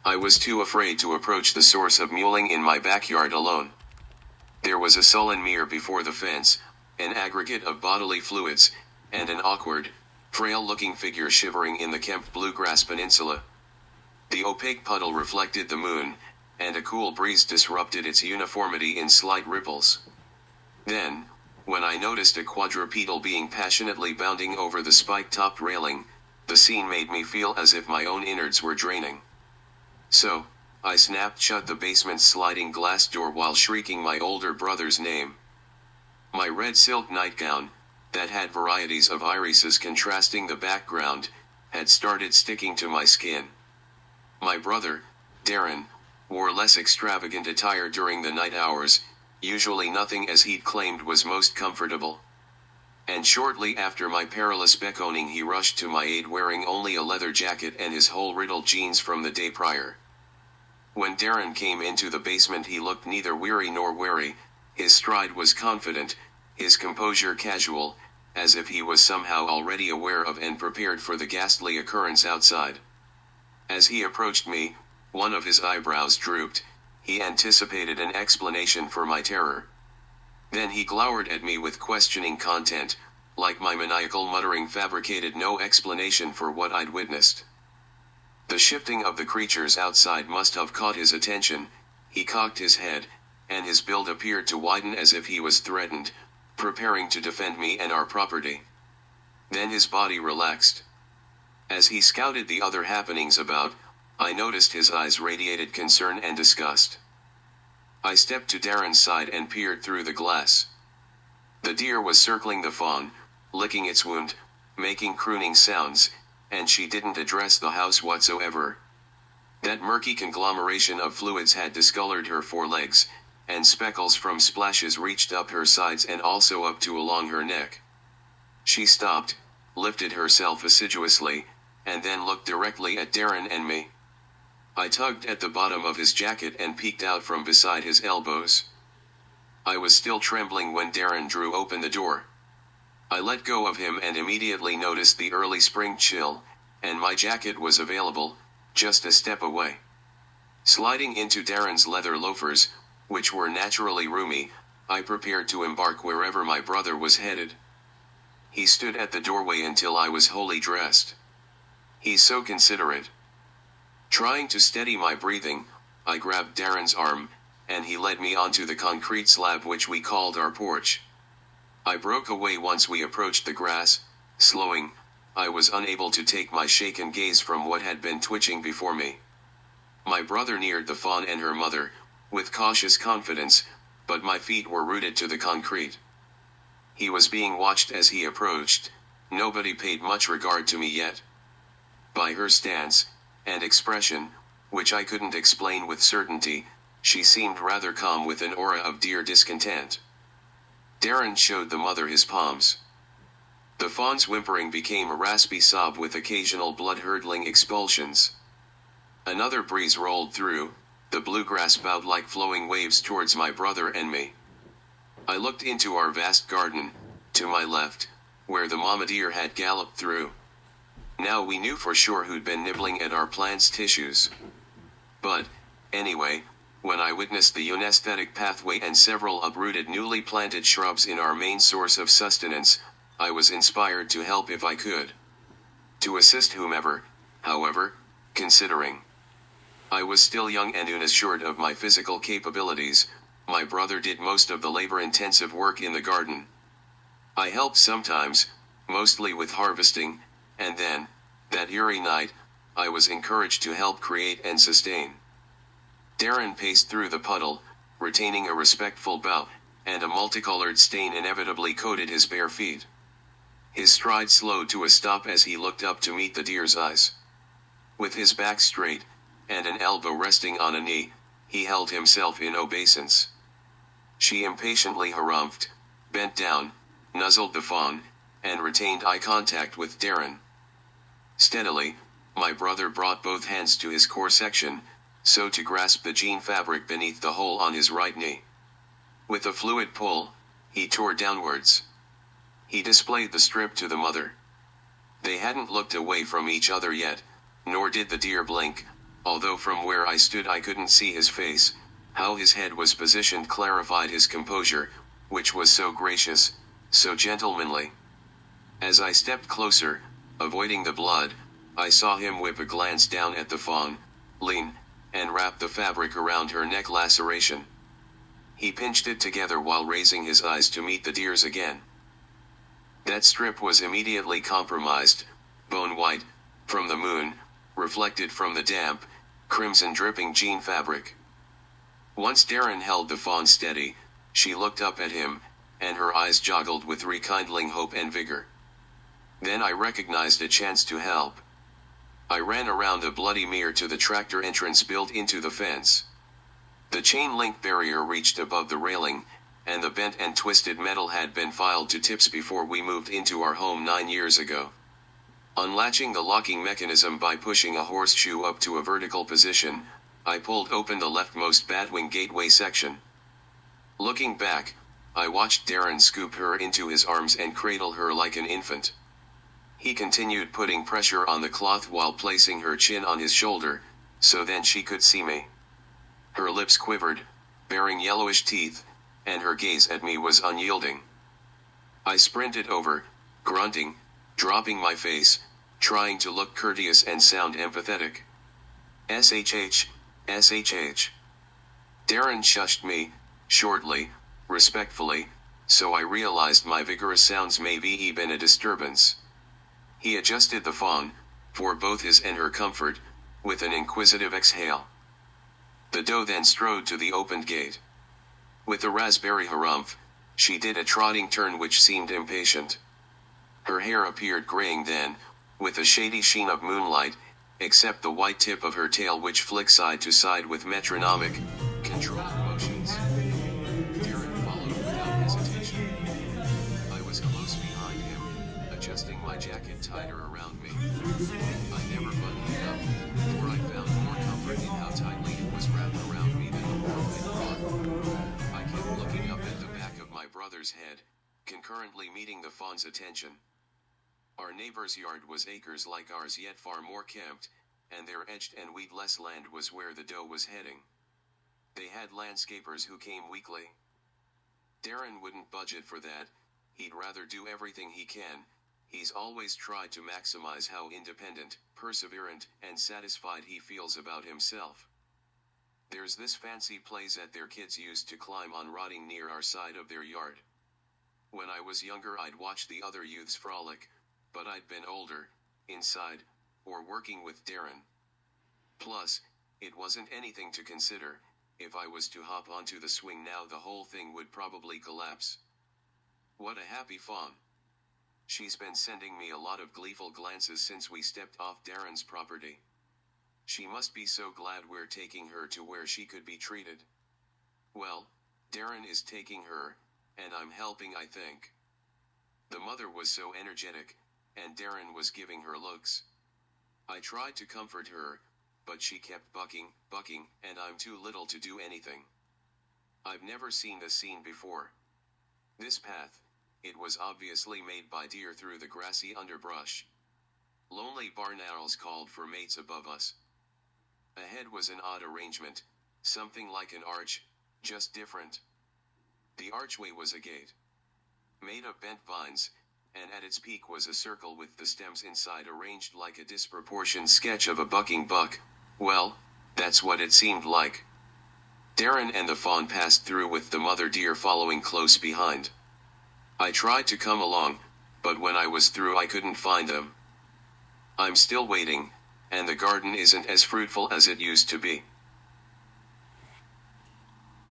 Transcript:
I was too afraid to approach the source of mewling in my backyard alone. There was a sullen mirror before the fence, an aggregate of bodily fluids, and an awkward, frail-looking figure shivering in the kempt bluegrass peninsula. The opaque puddle reflected the moon, and a cool breeze disrupted its uniformity in slight ripples. Then, when I noticed a quadrupedal being passionately bounding over the spike-topped railing, the scene made me feel as if my own innards were draining. So, I snapped shut the basement's sliding glass door while shrieking my older brother's name. My red silk nightgown, that had varieties of irises contrasting the background, had started sticking to my skin. My brother, Darren, wore less extravagant attire during the night hours, usually nothing as he'd claimed was most comfortable. And shortly after my perilous beckoning he rushed to my aid wearing only a leather jacket and his hole-riddled jeans from the day prior. When Darren came into the basement he looked neither weary nor wary, his stride was confident, his composure casual, as if he was somehow already aware of and prepared for the ghastly occurrence outside. As he approached me, one of his eyebrows drooped. He anticipated an explanation for my terror. Then he glowered at me with questioning content, like my maniacal muttering fabricated no explanation for what I'd witnessed. The shifting of the creatures outside must have caught his attention. He cocked his head, and his build appeared to widen as if he was threatened, preparing to defend me and our property. Then his body relaxed. As he scouted the other happenings about, I noticed his eyes radiated concern and disgust. I stepped to Darren's side and peered through the glass. The deer was circling the fawn, licking its wound, making crooning sounds, and she didn't address the house whatsoever. That murky conglomeration of fluids had discolored her forelegs, and speckles from splashes reached up her sides and also up to along her neck. She stopped, lifted herself assiduously, and then looked directly at Darren and me. I tugged at the bottom of his jacket and peeked out from beside his elbows. I was still trembling when Darren drew open the door. I let go of him and immediately noticed the early spring chill, and my jacket was available, just a step away. Sliding into Darren's leather loafers, which were naturally roomy, I prepared to embark wherever my brother was headed. He stood at the doorway until I was wholly dressed. He's so considerate. Trying to steady my breathing, I grabbed Darren's arm, and he led me onto the concrete slab which we called our porch. I broke away once we approached the grass, slowing. I was unable to take my shaken gaze from what had been twitching before me. My brother neared the fawn and her mother, with cautious confidence, but my feet were rooted to the concrete. He was being watched as he approached. Nobody paid much regard to me yet. By her stance and expression, which I couldn't explain with certainty, she seemed rather calm with an aura of dear discontent. Darren showed the mother his palms. The fawn's whimpering became a raspy sob with occasional blood-curdling expulsions. Another breeze rolled through, the bluegrass bowed like flowing waves towards my brother and me. I looked into our vast garden, to my left, where the mama deer had galloped through. Now we knew for sure who'd been nibbling at our plants' tissues. But, anyway, when I witnessed the unesthetic pathway and several uprooted newly planted shrubs in our main source of sustenance, I was inspired to help if I could. To assist whomever, however, considering. I was still young and unassured of my physical capabilities. My brother did most of the labor-intensive work in the garden. I helped sometimes, mostly with harvesting, and then, that eerie night, I was encouraged to help create and sustain. Darren paced through the puddle, retaining a respectful bow, and a multicolored stain inevitably coated his bare feet. His stride slowed to a stop as he looked up to meet the deer's eyes. With his back straight, and an elbow resting on a knee, he held himself in obeisance. She impatiently harumphed, bent down, nuzzled the fawn, and retained eye contact with Darren. Steadily, my brother brought both hands to his core section, so to grasp the jean fabric beneath the hole on his right knee. With a fluid pull, he tore downwards. He displayed the strip to the mother. They hadn't looked away from each other yet, nor did the deer blink, although from where I stood I couldn't see his face. How his head was positioned clarified his composure, which was so gracious, so gentlemanly. As I stepped closer, avoiding the blood, I saw him whip a glance down at the fawn, lean, and wrap the fabric around her neck laceration. He pinched it together while raising his eyes to meet the deer's again. That strip was immediately compromised, bone white, from the moon, reflected from the damp, crimson dripping jean fabric. Once Darren held the fawn steady, she looked up at him, and her eyes joggled with rekindling hope and vigor. Then I recognized a chance to help. I ran around a bloody mere to the tractor entrance built into the fence. The chain-link barrier reached above the railing, and the bent and twisted metal had been filed to tips before we moved into our home 9 years ago. Unlatching the locking mechanism by pushing a horseshoe up to a vertical position, I pulled open the leftmost batwing gateway section. Looking back, I watched Darren scoop her into his arms and cradle her like an infant. He continued putting pressure on the cloth while placing her chin on his shoulder, so then she could see me. Her lips quivered, baring yellowish teeth, and her gaze at me was unyielding. I sprinted over, grunting, dropping my face, trying to look courteous and sound empathetic. SHH, SHH. Darren shushed me, shortly, respectfully, so I realized my vigorous sounds may be even a disturbance. He adjusted the fawn, for both his and her comfort, with an inquisitive exhale. The doe then strode to the opened gate. With a raspberry harumph, she did a trotting turn which seemed impatient. Her hair appeared graying then, with a shady sheen of moonlight, except the white tip of her tail which flicked side to side with metronomic, controlled motions. Darren followed without hesitation. I was close behind him, adjusting my jacket tighter around me. I never buttoned it up, for I found more comfort in how tightly it was wrapped around me than the warmth it brought. I kept looking up at the back of my brother's head, concurrently meeting the fawn's attention. Our neighbor's yard was acres like ours yet far more kept, and their edged and weed-less land was where the doe was heading. They had landscapers who came weekly. Darren wouldn't budget for that, he'd rather do everything he can. He's always tried to maximize how independent, perseverant, and satisfied he feels about himself. There's this fancy place that their kids used to climb on rotting near our side of their yard. When I was younger I'd watch the other youths frolic, but I'd been older, inside, or working with Darren. Plus, it wasn't anything to consider. If I was to hop onto the swing now the whole thing would probably collapse. What a happy fawn. She's been sending me a lot of gleeful glances since we stepped off Darren's property. She must be so glad we're taking her to where she could be treated. Well, Darren is taking her, and I'm helping I think. The mother was so energetic, and Darren was giving her looks. I tried to comfort her, but she kept bucking, and I'm too little to do anything. I've never seen this scene before. This path, it was obviously made by deer through the grassy underbrush. Lonely barn owls called for mates above us. Ahead was an odd arrangement, something like an arch, just different. The archway was a gate, made of bent vines, and at its peak was a circle with the stems inside arranged like a disproportioned sketch of a bucking buck. Well, that's what it seemed like. Darren and the fawn passed through with the mother deer following close behind. I tried to come along, but when I was through I couldn't find them. I'm still waiting, and the garden isn't as fruitful as it used to be.